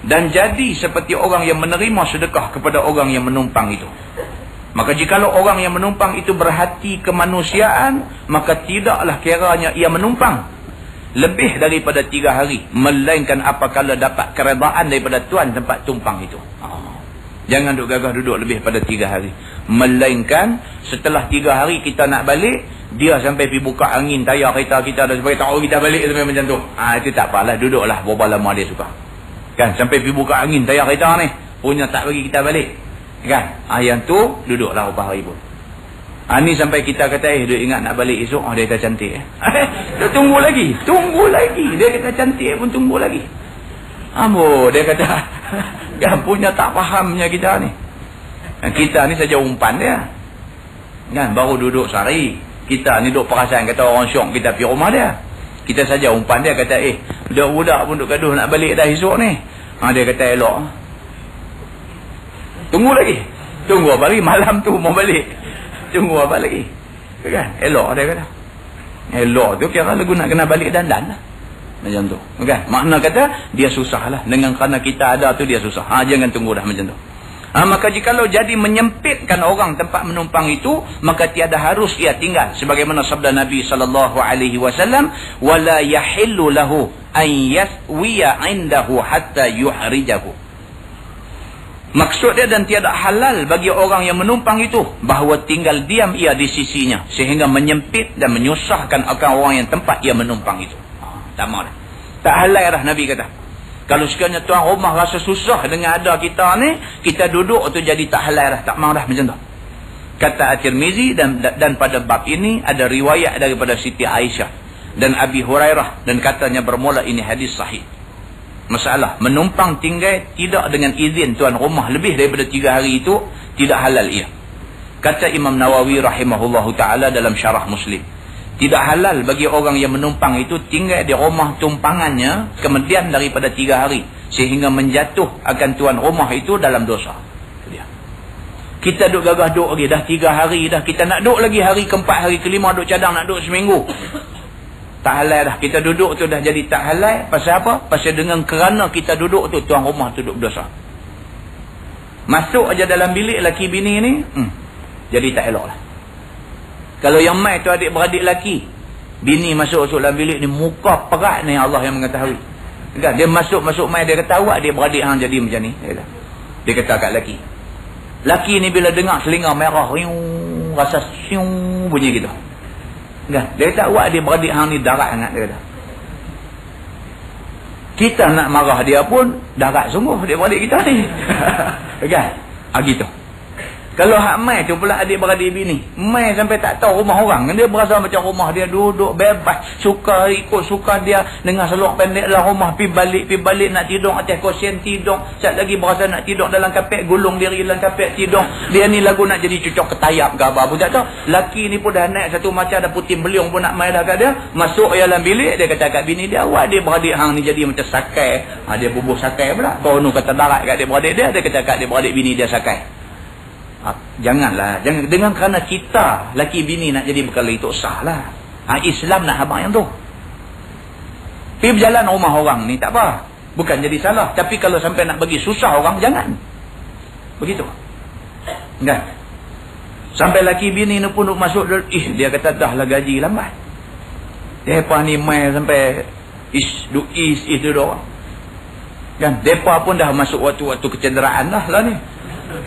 Dan jadi seperti orang yang menerima sedekah kepada orang yang menumpang itu. Maka jikalau orang yang menumpang itu berhati kemanusiaan, maka tidaklah kiranya ia menumpang lebih daripada 3 hari, melainkan apabila dapat keredaan daripada tuan tempat tumpang itu. Jangan duduk gagah duduk lebih pada 3 hari. Melainkan setelah 3 hari kita nak balik, dia sampai pergi buka angin tayar kereta kita dan sebagainya, tahu kita balik sampai macam tu. Itu tak apalah, duduklah berapa lama dia suka. Kan, sampai pergi buka angin tayar kereta ni, punya tak bagi kita balik. Kan, yang tu duduklah berapa hari pun. Ni sampai kita kata, dia ingat nak balik esok, dia kata cantik. Dia tunggu lagi. Dia kata cantik pun tunggu lagi. Dia kata, kan punya tak fahamnya kita ni. Kita ni saja umpan dia. Kan, baru duduk sehari. Kita ni duduk perasan kata orang syok kita pergi rumah dia. Kita saja umpan dia kata, budak-budak pun duduk gaduh nak balik dah esok ni. Dia kata elok. Tunggu lagi. Tunggu apa lagi? Malam tu mau balik. Tunggu apa lagi? Kan, elok dia kata. Elok tu kira lagu nak kena balik dandan lah. Macam tu. Kan? Makna kata dia susah lah. Dengan kerana kita ada tu dia susah. Jangan tunggu dah macam tu. Maka jikalau jadi menyempitkan orang tempat menumpang itu, maka tiada harus ia tinggal. Sebagaimana sabda Nabi SAW, wala yahillu lahu an yaswiya indahu hatta yuhrijahu. Maksud dia, dan tiada halal bagi orang yang menumpang itu bahawa tinggal diam ia di sisinya sehingga menyempit dan menyusahkan akan orang yang tempat ia menumpang itu. Tak mahu dah. Tak halal dah Nabi kata. Kalau sekiranya tuan rumah rasa susah dengan ada kita ni, kita duduk tu jadi tak halal dah. Tak mahu dah macam tu. Kata At-Tirmizi, dan pada bab ini ada riwayat daripada Siti Aisyah dan Abi Hurairah, dan katanya bermula ini hadis sahih. Masalah menumpang tinggal tidak dengan izin tuan rumah lebih daripada 3 hari itu tidak halal ia. Kata Imam Nawawi rahimahullahu ta'ala dalam syarah Muslim, tidak halal bagi orang yang menumpang itu tinggal di rumah tumpangannya kemudian daripada 3 hari sehingga menjatuh akan tuan rumah itu dalam dosa. Kita duduk gagah duduk lagi dah 3 hari dah, kita nak duduk lagi hari keempat, hari kelima duduk cadang nak duduk seminggu. Tak halal dah. Kita duduk tu dah jadi tak halal. Pasal apa? Pasal dengan kerana kita duduk tu, tuan rumah tu duduk berdosa. Masuk aja dalam bilik laki bini ni, jadi tak elok lah. Kalau yang mai tu adik-beradik laki, bini masuk dalam bilik ni, muka perat ni Allah yang mengetahui. Kan? Dia masuk mai, dia kata awak adik-beradik hang jadi macam ni. Dia kata kat laki. Laki ni bila dengar selinga merah, rasa siung bunyi gitu. Kan? Dia kata awak adik-beradik hang ni darat sangat, dia kata. Kita nak marah dia pun darat sungguh adik-beradik kita ni. Kan? Gitu. Kalau hak mai tu pula adik-beradik bini, mai sampai tak tahu rumah orang, dia berasa macam rumah dia duduk bebas, suka ikut suka dia, dengan seluar pendek dalam rumah, pi balik nak tidur atas kursi tidur, sat lagi berasa nak tidur dalam kapek, gulung diri dalam kapek tidur. Dia ni lagu nak jadi cucuk ketayap ke apa pun tak tahu. Laki ni pun dah naik satu macam, dah putih beliung pun nak mai dah kat dia, masuk dalam bilik, dia kata kat bini dia, awak adik-beradik hang ni jadi macam sakai. Dia bubuh sakai pula. Kono kata darat kat adik-beradik dia kata kat adik-beradik bini dia sakai. Jangan dengan kerana kita laki bini nak jadi perkara itu sah lah. Islam nak habaq yang tu. Pergi berjalan rumah orang ni tak apa, bukan jadi salah. Tapi kalau sampai nak bagi susah orang, jangan begitu. Kan? Sampai laki bini ni pun masuk, dia kata dah lah gaji lambat. Depa ni mai sampai itu doang. Kan? Depa pun dah masuk waktu-waktu kecederaan lah ni.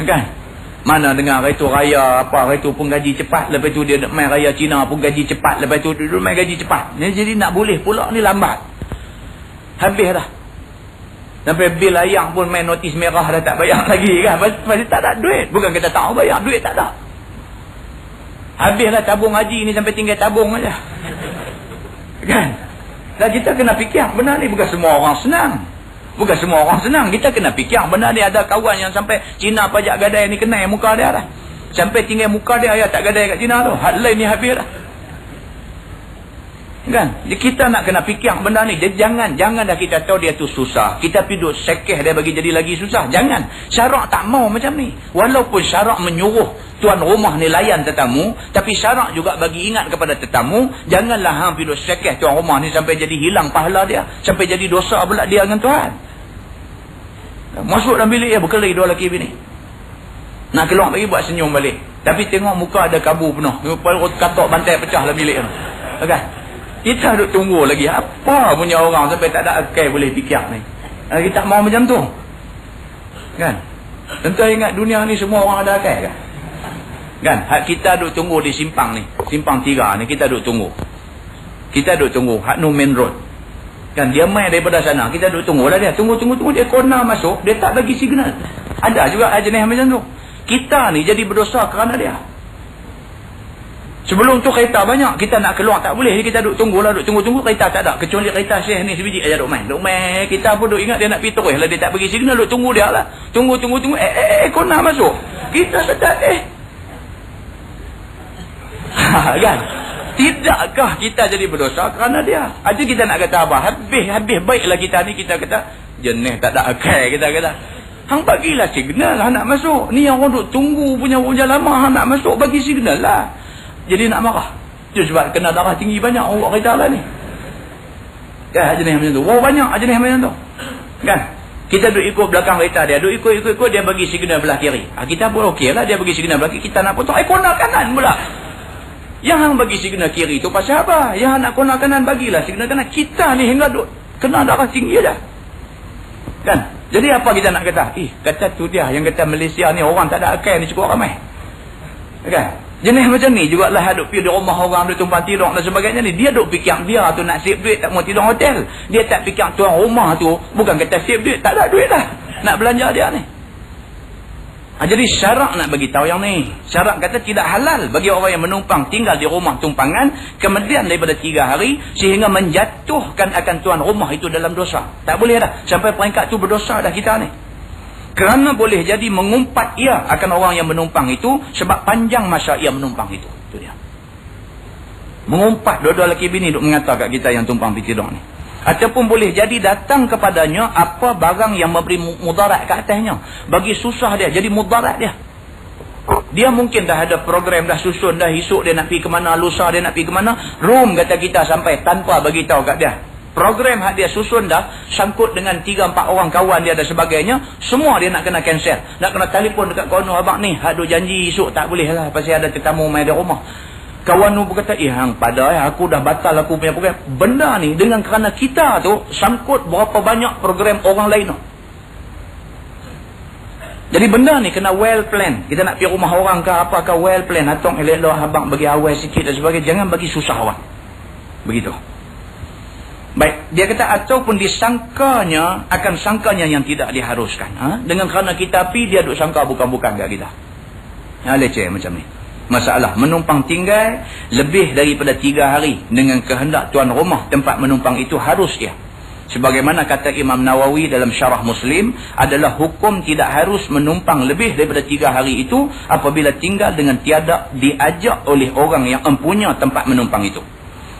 Kan? Mana dengar hari tu raya apa, hari tu pun gaji cepat, lepas tu dia nak main raya Cina pun gaji cepat, lepas tu dia main gaji cepat. Jadi nak boleh pula ni lambat. Habis dah. Sampai bil ayam pun main notis merah dah tak bayar lagi kan. Pasal tak ada duit. Bukan kita tak bayar, duit tak ada. Habislah tabung haji ni sampai tinggal tabung aja. Kan? Dan kita kena fikir, benar ni bukan semua orang senang. Bukan semua orang senang. Kita kena fikir. Benar dia ada kawan yang sampai Cina pajak gadai ni kenai muka dia dah. Sampai tinggal muka dia, tak gadai kat Cina tu. Hal lain ni habis dah. Kan? Kita nak kena fikir benda ni. Dia jangan dah kita tahu dia tu susah. Kita pergi duduk sekeh dia bagi jadi lagi susah. Jangan. Syarak tak mau macam ni. Walaupun syarak menyuruh tuan rumah ni layan tetamu, tapi syarak juga bagi ingat kepada tetamu, janganlah hang pergi duduk sekeh tuan rumah ni sampai jadi hilang pahala dia. Sampai jadi dosa pula dia dengan Tuhan. Masuk dalam bilik dia berkelahi dua lelaki bini. Nak keluar bagi buat senyum balik. Tapi tengok muka ada kabu penuh. Katok bantai pecah dalam bilik tu. Okay. Kita duduk tunggu lagi. Apa punya orang sampai tak ada akal boleh fikir ni. Kita tak mau macam tu. Kan? Tentu ingat dunia ni semua orang ada akal kan? Kan? Kita duduk tunggu di simpang ni. Simpang 3 ni kita duduk tunggu. Kita duduk tunggu. Hak no main road. Kan dia main daripada sana, kita duduk tunggu lah dia. Tunggu dia corner masuk, dia tak bagi signal. Ada juga jenis macam tu. Kita ni jadi berdosa kerana dia. Sebelum tu kereta banyak, kita nak keluar tak boleh. Kita duduk tunggulah, duduk tunggu kereta tak ada. Kecuali kereta Syekh ni sebiji aja duduk main. Kita pun duduk ingat dia nak pergi terus lah, dia tak bagi signal, duduk tunggu dia lah. Tunggu corner masuk. Kita sedar kan? Tidakkah kita jadi berdosa kerana dia? Ada kita nak kata apa? Habis baiklah kita ni, kita kata jenis tak ada akal, kita kata. Hang bagilah signal hang nak masuk. Ni yang orang duk tunggu punya orang lama, hang nak masuk bagi signal lah. Jadi nak marah. Itu sebab kena darah tinggi banyak orang kereta lah ni. Kan jenis macam tu. Orang banyak jenis macam tu. Kan? Kita duk ikut belakang kereta dia, duk ikut dia bagi signal belah kiri. Kita pun okey lah dia bagi signal belah kiri, kita nak potong corner kanan pula. Yang hang bagi signal kiri tu pasal apa? Yang nak corner kanan bagilah signal kanan. Kita ni hingga duk kena darah tinggi dah. Kan? Jadi apa kita nak kata? Kata tu dia yang kata Malaysia ni orang tak ada akal ni cukup ramai. Kan? Jenis macam ni jugalah duk pergi di rumah orang, duk tumpang tidur dan sebagainya ni. Dia duk fikir dia tu nak save duit tak mau tidur hotel. Dia tak fikir tuan rumah tu bukan kata save duit, tak ada duit dah nak belanja dia ni. Jadi syarak nak bagi tahu yang ni. Syarak kata tidak halal bagi orang yang menumpang tinggal di rumah tumpangan kemudian daripada 3 hari sehingga menjatuhkan akan tuan rumah itu dalam dosa. Tak boleh dah. Sampai peringkat tu berdosa dah kita ni. Kerana boleh jadi mengumpat ia akan orang yang menumpang itu sebab panjang masa ia menumpang itu. Itu dia. Mengumpat dua-dua lelaki bini duk mengata kat kita yang tumpang pergi tidur ni. Ataupun boleh jadi datang kepadanya apa barang yang memberi mudarat ke atasnya. Bagi susah dia, jadi mudarat dia. Dia mungkin dah ada program, dah susun, dah esok dia nak pergi ke mana, lusa dia nak pergi ke mana. Room kata kita sampai tanpa bagi tahu kat dia. Program hak dia susun dah, sangkut dengan 3-4 orang kawan dia dan sebagainya. Semua dia nak kena cancel. Nak kena telefon dekat kawan abang ni. Hak duk janji esok tak boleh lah. Pasal ada tetamu main di rumah. Kawan tu berkata, hang pada aku dah batal aku punya program. Benda ni dengan kerana kita tu sangkut berapa banyak program orang lain tu. Jadi benda ni kena well plan. Kita nak pergi rumah orang ke apakah well plan. Atong elok-elok abang bagi awal sikit dan sebagainya. Jangan bagi susah orang. Begitu. Baik, dia kata ataupun disangkanya akan sangkanya yang tidak diharuskan. Dengan kerana kita pergi dia duk sangka bukan-bukan kat kita. Leceh macam ni. Masalah menumpang tinggal lebih daripada 3 hari dengan kehendak tuan rumah tempat menumpang itu harus dia. Sebagaimana kata Imam Nawawi dalam Syarah Muslim, adalah hukum tidak harus menumpang lebih daripada 3 hari itu apabila tinggal dengan tiada diajak oleh orang yang empunya tempat menumpang itu.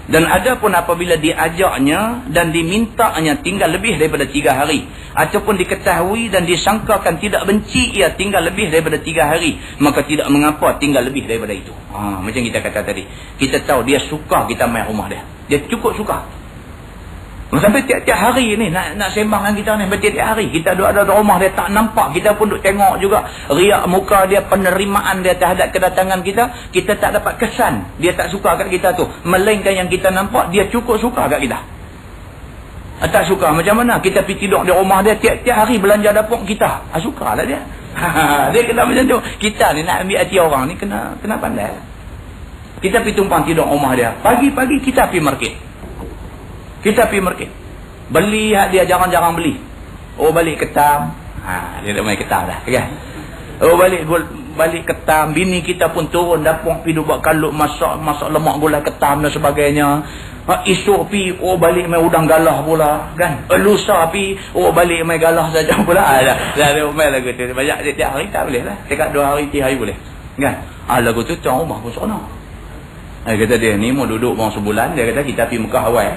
Dan ada pun apabila diajaknya dan dimintanya tinggal lebih daripada 3 hari. Ataupun diketahui dan disangkakan tidak benci ia tinggal lebih daripada 3 hari. Maka tidak mengapa tinggal lebih daripada itu. Macam kita kata tadi. Kita tahu dia suka kita main rumah dia. Dia cukup suka. Sampai tiap-tiap hari ni nak sembang dengan kita ni. Tiap-tiap hari kita ada rumah dia tak nampak. Kita pun duk tengok juga riak muka dia, penerimaan dia terhadap kedatangan kita. Kita tak dapat kesan dia tak suka kat kita tu. Melainkan yang kita nampak dia cukup suka kat kita. Tak suka macam mana kita pergi tidur di rumah dia tiap-tiap hari belanja dapur kita. Sukalah dia. Dia kena macam tu. Kita ni nak ambil hati orang ni kena pandai. Kita pergi tumpang tidur rumah dia. Pagi-pagi kita pergi market. Kita pergi market. Beli hak dia jarang-jarang beli. Balik ketam. Dia dah main ketam dah. Kan? Balik ketam. Bini kita pun turun dapur pergi buat kalut masak lemak gulai ketam dan sebagainya. Esok pergi balik main udang galah pula. Kan? Lusa pergi balik main galah saja pula. Dah main lagu tu. Banyak tiap hari tak boleh lah. Dekat 2 hari 3 hari boleh. Kan? Lagu tu tuan rumah pun seronok. Dia kata dia ni mau duduk bang sebulan. Dia kata kita pergi Mekah awal.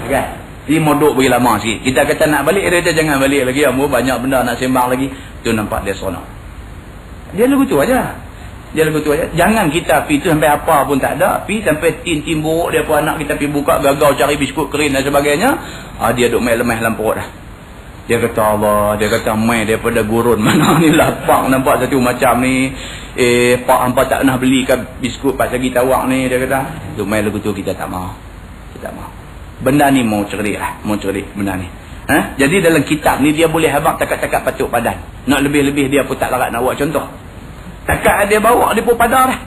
Kan? Dia mau duduk bagi lama sikit. Kita kata nak balik. Dia kata jangan balik lagi. Banyak benda nak sembang lagi. Tu nampak dia seronok. Dia lagu tu aja. Jangan kita pergi tu sampai apa pun tak ada. Pergi sampai tin buruk dia pun anak kita pergi buka gagal cari biskut kering dan sebagainya. Dia duduk main lemah dalam perut dah. Dia kata Allah. Dia kata main daripada gurun mana ni lapang nampak satu macam ni. Pak hampa tak pernah belikan biskut pasal kita awak ni. Dia kata tu main lagu tu kita tak mahu. Benda ni mau cerdik lah. Mau cerdik benda ni. Jadi dalam kitab ni dia boleh habang takat-takat patuk padan. Nak lebih-lebih dia pun tak larat nak buat contoh. Takat dia bawa dia pun padar dah.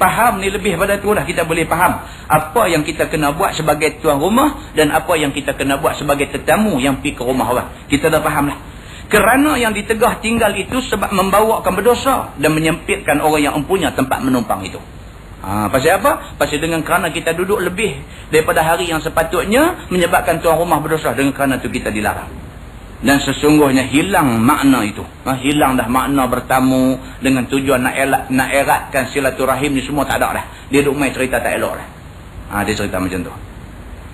Faham ni lebih pada tu dah. Kita boleh faham apa yang kita kena buat sebagai tuan rumah dan apa yang kita kena buat sebagai tetamu yang pergi ke rumah orang. Kita dah faham lah. Kerana yang ditegah tinggal itu sebab membawakan berdosa dan menyempitkan orang yang empunya tempat menumpang itu. Pasal apa? Pasal dengan kerana kita duduk lebih daripada hari yang sepatutnya menyebabkan tuan rumah berdosa. Dengan kerana itu kita dilarang. Dan sesungguhnya hilang makna itu. Hilang dah makna bertamu dengan tujuan nak eratkan silaturahim ni semua tak ada dah. Dia duduk main cerita tak elok dah. Dia cerita macam tu.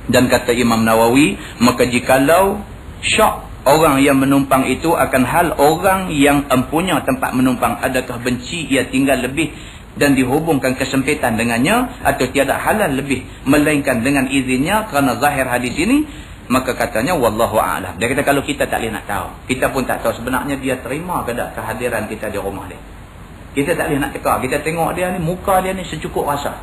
Dan kata Imam Nawawi, maka jikalau syok orang yang menumpang itu akan hal orang yang empunya tempat menumpang, adakah benci ia tinggal lebih dan dihubungkan kesempitan dengannya atau tiada halal lebih melainkan dengan izinnya kerana zahir hadis ini. Maka katanya wallahu a'lam. Dia kata kalau kita tak boleh nak tahu, kita pun tak tahu sebenarnya dia terima ke tak kehadiran kita di rumah dia. Kita tak boleh nak teka. Kita tengok dia ni, muka dia ni secukup rasa.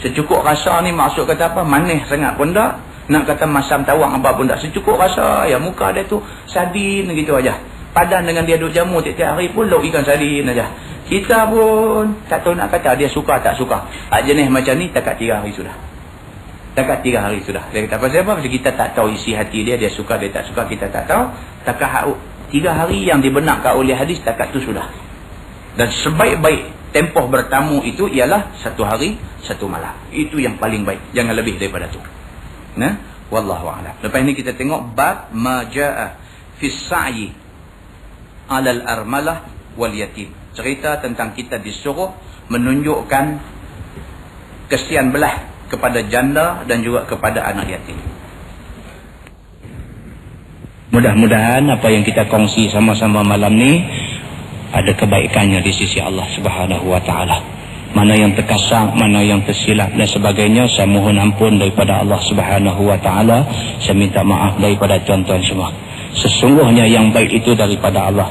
Secukup rasa ni maksud kata apa? Manis sangat pun tak. Nak kata masam tawang apa pun tak. Secukup rasa. Ya muka dia tu sardin gitu aja. Padan dengan dia duduk jamu tiap-tiap hari pun lauk ikan sardin aja. Kita pun tak tahu nak kata dia suka tak suka. Jenis macam ni takat 3 hari sudah. Takat 3 hari sudah. Dia kata pasal apa? Pasal kita tak tahu isi hati dia. Dia suka, dia tak suka, kita tak tahu. Takat 3 hari yang dibenarkan oleh hadis, takat tu sudah. Dan sebaik-baik tempoh bertamu itu ialah 1 hari 1 malam. Itu yang paling baik. Jangan lebih daripada tu. Wallahu a'lam. Lepas ni kita tengok bab majaa fi sa'i 'alal armalah wal yatim. Cerita tentang kita disuruh menunjukkan kesian belah kepada janda dan juga kepada anak yatim. Mudah-mudahan apa yang kita kongsi sama-sama malam ni ada kebaikannya di sisi Allah Subhanahu wa taala. Mana yang terkasar, mana yang tersilap dan sebagainya, saya mohon ampun daripada Allah Subhanahu wa taala. Saya minta maaf daripada tuan-tuan semua. Sesungguhnya yang baik itu daripada Allah.